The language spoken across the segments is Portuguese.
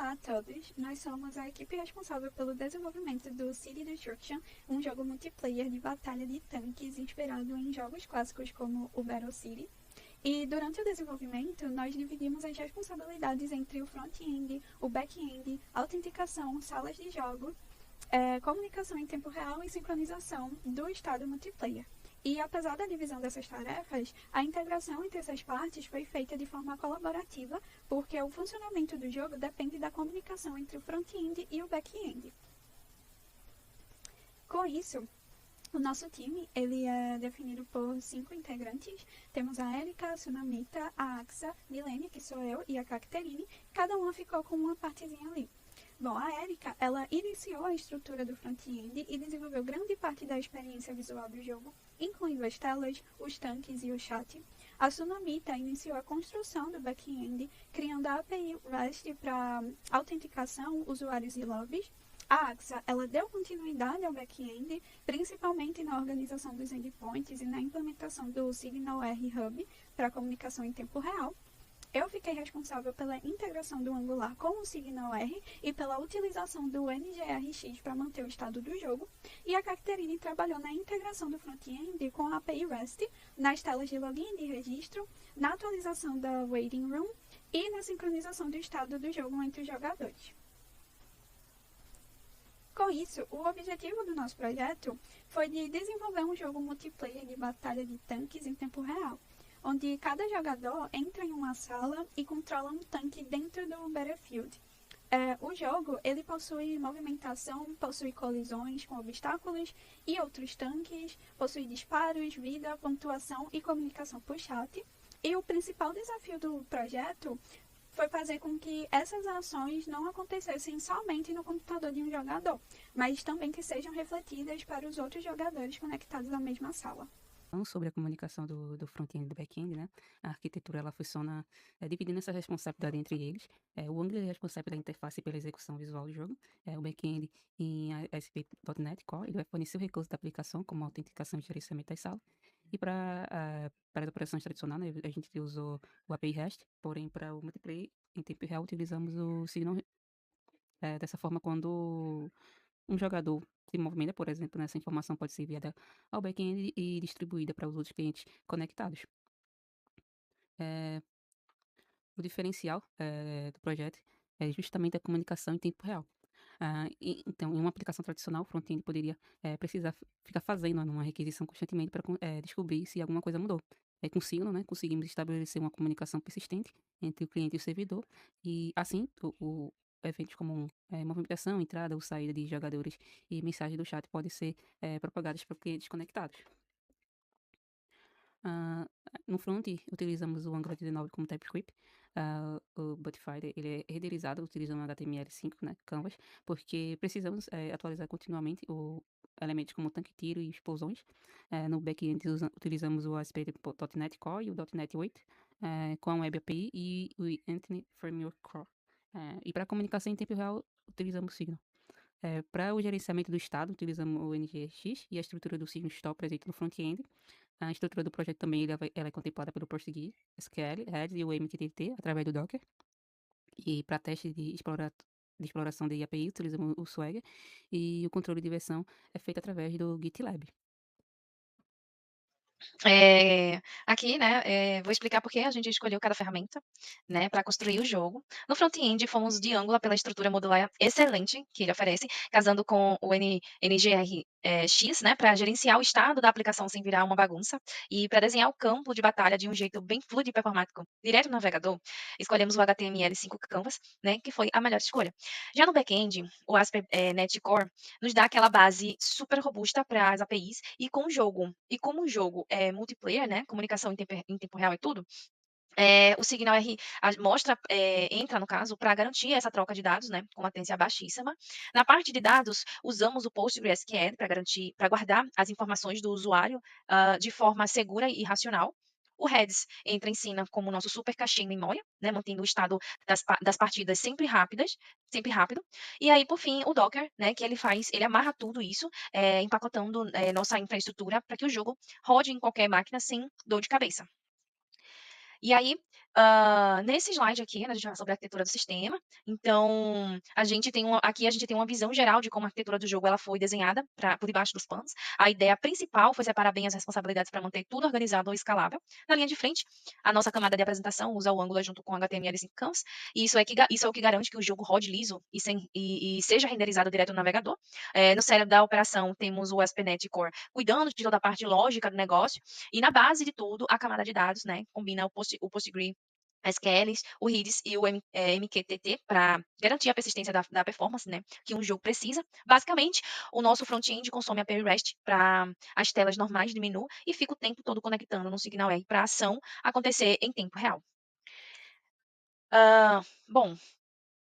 Olá a todos, nós somos a equipe responsável pelo desenvolvimento do City Destruction, um jogo multiplayer de batalha de tanques inspirado em jogos clássicos como o Battle City. E durante o desenvolvimento, nós dividimos as responsabilidades entre o front-end, o back-end, autenticação, salas de jogo, comunicação em tempo real e sincronização do estado multiplayer. E apesar da divisão dessas tarefas, a integração entre essas partes foi feita de forma colaborativa, porque o funcionamento do jogo depende da comunicação entre o front-end e o back-end. Com isso, o nosso time ele é definido por 5 integrantes. Temos a Erika, a Sunamita, a Axa, Milene, que sou eu, e a Cacterine. Cada uma ficou com uma partezinha ali. Bom, a Erika, ela iniciou a estrutura do front-end e desenvolveu grande parte da experiência visual do jogo, incluindo as telas, os tanques e o chat. A Sunamita iniciou a construção do back-end, criando a API REST para autenticação, usuários e lobbies. A Axa, ela deu continuidade ao back-end, principalmente na organização dos endpoints e na implementação do SignalR Hub para comunicação em tempo real. Eu fiquei responsável pela integração do Angular com o SignalR e pela utilização do NGRX para manter o estado do jogo. E a Cacterine trabalhou na integração do front-end com a API REST, nas telas de login e de registro, na atualização da Waiting Room e na sincronização do estado do jogo entre os jogadores. Com isso, o objetivo do nosso projeto foi de desenvolver um jogo multiplayer de batalha de tanques em tempo real, onde cada jogador entra em uma sala e controla um tanque dentro do Battlefield. O jogo ele possui movimentação, possui colisões com obstáculos e outros tanques, possui disparos, vida, pontuação e comunicação por chat. E o principal desafio do projeto foi fazer com que essas ações não acontecessem somente no computador de um jogador, mas também que sejam refletidas para os outros jogadores conectados à mesma sala. Sobre a comunicação do front-end e do back-end, né? A arquitetura ela funciona dividindo essa responsabilidade entre eles. O Angular é responsável pela interface e pela execução visual do jogo. O back-end em ASP.NET Core, ele vai fornecer o recurso da aplicação, como autenticação e gerenciamento das salas. E para as operações tradicionais, né, a gente usou o API REST, porém para o multiplayer em tempo real utilizamos o Signal. Dessa forma, quando um jogador se movimenta, por exemplo, essa informação pode ser enviada ao back-end e distribuída para os outros clientes conectados. O diferencial do projeto é justamente a comunicação em tempo real. Então, em uma aplicação tradicional, o front-end poderia precisar ficar fazendo uma requisição constantemente para descobrir se alguma coisa mudou. Com o Signal, né, conseguimos estabelecer uma comunicação persistente entre o cliente e o servidor, e assim, eventos como movimentação, entrada ou saída de jogadores e mensagem do chat podem ser propagadas para clientes conectados. Ah, no front, utilizamos o Angular 19 como TypeScript. O Botify ele é renderizado utilizando HTML5, né, Canvas, porque precisamos atualizar continuamente o elementos como tanque, tiro e explosões. No back-end utilizamos o ASP.NET Core e o .NET 8 com a Web API e o Entity Framework Core. E para comunicação em tempo real, utilizamos o Signal. Para o gerenciamento do estado, utilizamos o NGX e a estrutura do Signal está presente no front-end. A estrutura do projeto também ela é contemplada pelo Postgre, SQL, Redis e o MQTT através do Docker. E para teste de exploração de API, utilizamos o Swagger. E o controle de versão é feito através do GitLab. Aqui, né, vou explicar por que a gente escolheu cada ferramenta, né, para construir o jogo. No front-end, fomos de Angular pela estrutura modular excelente que ele oferece, casando com o NGRX, né, para gerenciar o estado da aplicação sem virar uma bagunça e para desenhar o campo de batalha de um jeito bem fluido e performático direto no navegador, escolhemos o HTML5 Canvas, né, que foi a melhor escolha. Já no back-end, o ASP.NET Core nos dá aquela base super robusta para as APIs e com o jogo. E como o jogo é multiplayer, né? Comunicação em tempo real e tudo. O Signal R entra, no caso, para garantir essa troca de dados, né, com latência baixíssima. Na parte de dados, usamos o PostgreSQL para guardar as informações do usuário de forma segura e racional. O Redis entra em cena como nosso super cache em memória, né, mantendo o estado das partidas sempre rápido. E aí, por fim, o Docker, né, que ele amarra tudo isso, empacotando nossa infraestrutura para que o jogo rode em qualquer máquina sem dor de cabeça. E aí, Nesse slide aqui, né, a gente vai falar sobre a arquitetura do sistema. Então, aqui a gente tem uma visão geral de como a arquitetura do jogo ela foi desenhada por debaixo dos panos. A ideia principal foi separar bem as responsabilidades para manter tudo organizado ou escalável. Na linha de frente, a nossa camada de apresentação usa o Angular junto com HTML e Canvas. E isso é o que garante que o jogo rode liso e seja renderizado direto no navegador. No cérebro da operação, temos o ASP.NET Core cuidando de toda a parte lógica do negócio. E na base de tudo, a camada de dados, né, combina o Postgre, SQLs, o Redis e o MQTT para garantir a persistência da performance, né, que um jogo precisa. Basicamente, o nosso front-end consome a API REST para as telas normais de menu e fica o tempo todo conectando no Signal R para a ação acontecer em tempo real. Bom,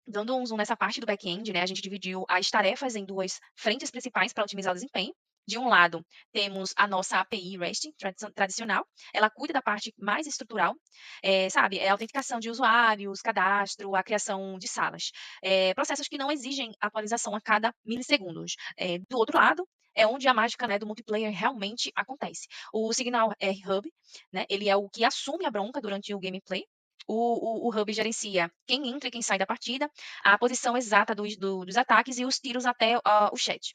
dando um zoom nessa parte do back-end, né, a gente dividiu as tarefas em duas frentes principais para otimizar o desempenho. De um lado, temos a nossa API REST tradicional. Ela cuida da parte mais estrutural, sabe? É a autenticação de usuários, cadastro, a criação de salas. Processos que não exigem atualização a cada milissegundos. Do outro lado, é onde a mágica, né, do multiplayer realmente acontece. O Signal R Hub, né, ele é o que assume a bronca durante o gameplay. O Hub gerencia quem entra e quem sai da partida, a posição exata dos ataques e os tiros até o chat.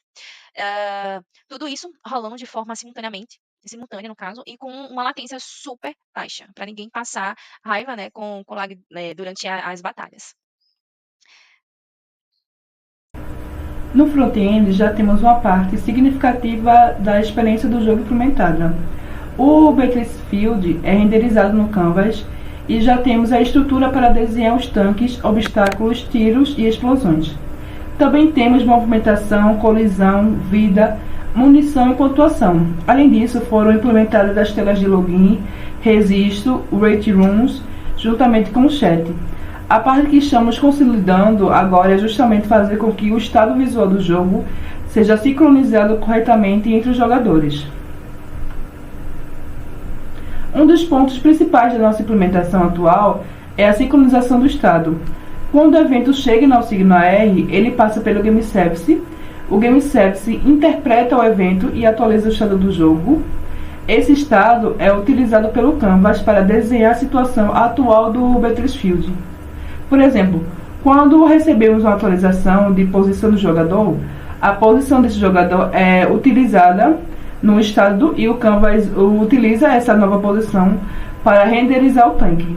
Tudo isso rolando de forma simultânea no caso, e com uma latência super baixa, para ninguém passar raiva, né, com lag durante as batalhas. No front-end já temos uma parte significativa da experiência do jogo implementada. O Battlefield é renderizado no Canvas e já temos a estrutura para desenhar os tanques, obstáculos, tiros e explosões. Também temos movimentação, colisão, vida, munição e pontuação. Além disso, foram implementadas as telas de login, registro, rate rooms, juntamente com o chat. A parte que estamos consolidando agora é justamente fazer com que o estado visual do jogo seja sincronizado corretamente entre os jogadores. Um dos pontos principais da nossa implementação atual é a sincronização do estado. Quando o evento chega no Signal R, ele passa pelo Game Service. O Game Service interpreta o evento e atualiza o estado do jogo. Esse estado é utilizado pelo Canvas para desenhar a situação atual do Battlefield. Por exemplo, quando recebemos uma atualização de posição do jogador, a posição desse jogador é utilizada no estado e o Canvas utiliza essa nova posição para renderizar o tanque.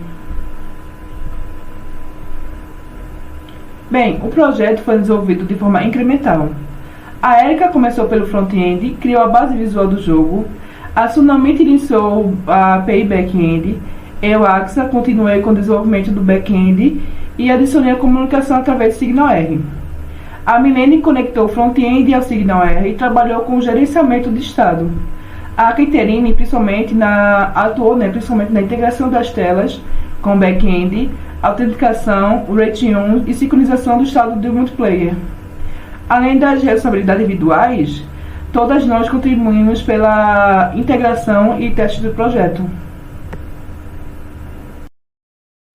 Bem, o projeto foi desenvolvido de forma incremental. A Erika começou pelo front-end, criou a base visual do jogo, a Tsunami iniciou a API back-end, eu, Axa, continuei com o desenvolvimento do back-end e adicionei a comunicação através do Signal R. A Milene conectou o front-end ao Signal R e trabalhou com o gerenciamento de estado. A Caterine atuou principalmente na integração das telas com o back-end, autenticação, rate 1 e sincronização do estado do multiplayer. Além das responsabilidades individuais, todas nós contribuímos pela integração e teste do projeto.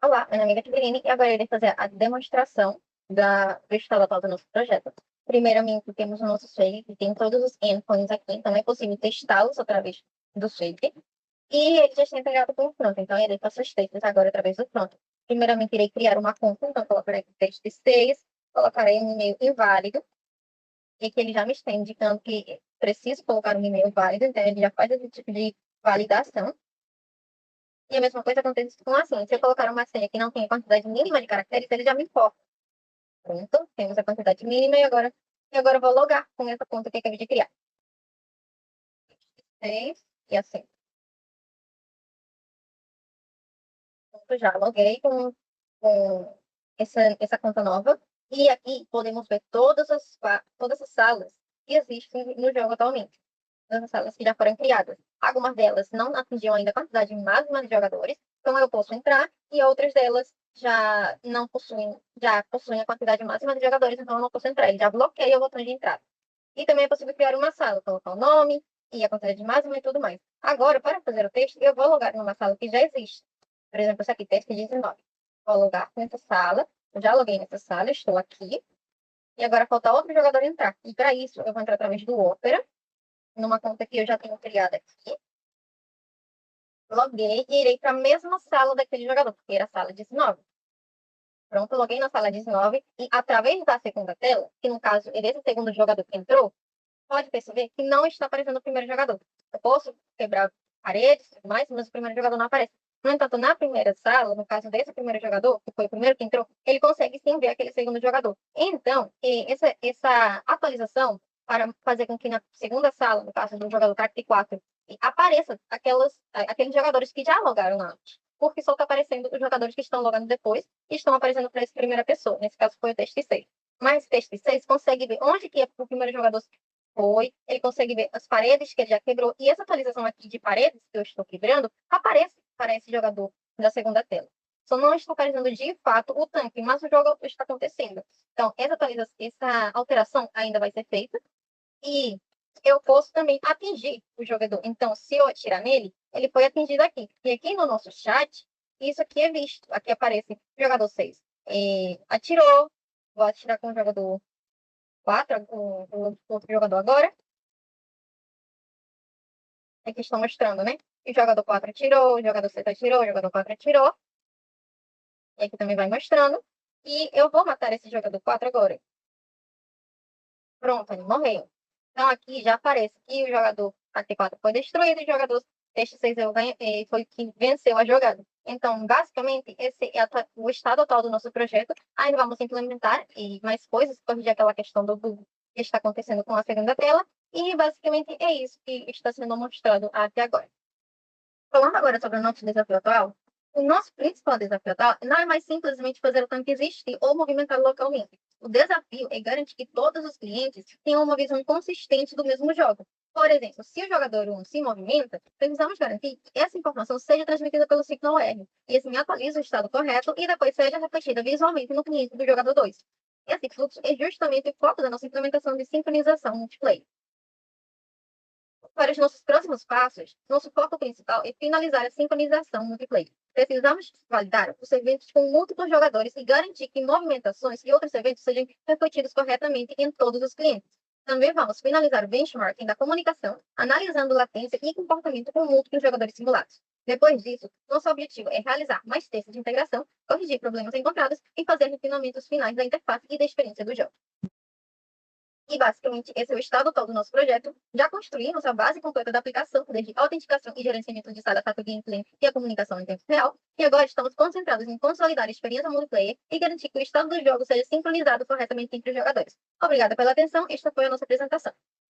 Olá, meu nome é Caterine e agora eu irei fazer a demonstração do estado atual do nosso projeto. Primeiramente, temos o nosso shape, tem todos os endpoints aqui, então é possível testá-los através do shape. E ele já está integrado com o front, então eu irei passar os testes agora através do front. Primeiramente, irei criar uma conta, então colocarei aqui teste 6, colocarei um e-mail inválido, e que ele já me está indicando que preciso colocar um e-mail válido, então ele já faz esse tipo de validação. E a mesma coisa acontece com a senha. Se eu colocar uma senha que não tem a quantidade mínima de caracteres, ele já me informa. Pronto, temos a quantidade mínima e agora eu vou logar com essa conta que eu acabei de criar. 6 e assim. Pronto, já loguei com essa conta nova. E aqui podemos ver todas as salas que existem no jogo atualmente. Todas as salas que já foram criadas. Algumas delas não atingiam ainda a quantidade máxima de jogadores, então eu posso entrar, e outras delas já possuem a quantidade máxima de jogadores, então eu não posso entrar. Ele já bloqueia o botão de entrada. E também é possível criar uma sala, colocar o nome e a quantidade máxima e tudo mais. Agora, para fazer o texto, eu vou logar numa sala que já existe. Por exemplo, essa aqui, teste 19. Vou logar nessa sala. Eu já loguei nessa sala, estou aqui. E agora falta outro jogador entrar. E para isso, eu vou entrar através do Opera, numa conta que eu já tenho criada aqui. loguei e irei para a mesma sala daquele jogador, porque era a sala 19. Pronto, loguei na sala 19 e através da segunda tela, que no caso é desse segundo jogador que entrou, pode perceber que não está aparecendo o primeiro jogador. Eu posso quebrar paredes e tudo mais, mas o primeiro jogador não aparece. No entanto, na primeira sala, no caso desse primeiro jogador, que foi o primeiro que entrou, ele consegue sim ver aquele segundo jogador. Então, essa atualização para fazer com que na segunda sala, no caso do jogador Crack 4, apareça aqueles jogadores que já logaram antes. Porque só está aparecendo os jogadores que estão logando depois e estão aparecendo para essa primeira pessoa. Nesse caso foi o teste 6. Mas o teste 6 consegue ver onde que o primeiro jogador foi, ele consegue ver as paredes que ele já quebrou. E essa atualização aqui de paredes que eu estou quebrando aparece para esse jogador da segunda tela. Só não estou aparecendo de fato o tanque, mas o jogo está acontecendo. Então, essa alteração ainda vai ser feita. E eu posso também atingir o jogador. Então, se eu atirar nele, ele foi atingido aqui. E aqui no nosso chat, isso aqui é visto. Aqui aparece jogador 6. Atirou. Vou atirar com o jogador 4, o outro jogador agora. Aqui estão mostrando, né? O jogador 4 atirou, o jogador 6 atirou, o jogador 4 atirou. E aqui também vai mostrando. E eu vou matar esse jogador 4 agora. Pronto, ele morreu. Então aqui já aparece que o jogador AT4 foi destruído e o jogador teste 6 foi que venceu a jogada. Então, basicamente, esse é o estado atual do nosso projeto. Ainda vamos implementar mais coisas, corrigir aquela questão do bug que está acontecendo com a segunda tela. E basicamente é isso que está sendo mostrado até agora. Falando agora sobre o nosso desafio atual, o nosso principal desafio atual não é mais simplesmente fazer o tanque existir ou movimentar localmente. O desafio é garantir que todos os clientes tenham uma visão consistente do mesmo jogo. Por exemplo, se o jogador 1 se movimenta, precisamos garantir que essa informação seja transmitida pelo Signal R, e assim atualiza o estado correto e depois seja refletida visualmente no cliente do jogador 2. Esse fluxo é justamente o foco da nossa implementação de sincronização multiplayer. Para os nossos próximos passos, nosso foco principal é finalizar a sincronização multiplayer. Precisamos validar os eventos com múltiplos jogadores e garantir que movimentações e outros eventos sejam refletidos corretamente em todos os clientes. Também vamos finalizar o benchmarking da comunicação, analisando latência e comportamento com múltiplos jogadores simulados. Depois disso, nosso objetivo é realizar mais testes de integração, corrigir problemas encontrados e fazer refinamentos finais da interface e da experiência do jogo. E, basicamente, esse é o estado atual do nosso projeto. Já construímos a base completa da aplicação, desde autenticação e gerenciamento de sala, tanto gameplay e a comunicação em tempo real. E agora estamos concentrados em consolidar a experiência multiplayer e garantir que o estado do jogo seja sincronizado corretamente entre os jogadores. Obrigada pela atenção. Esta foi a nossa apresentação.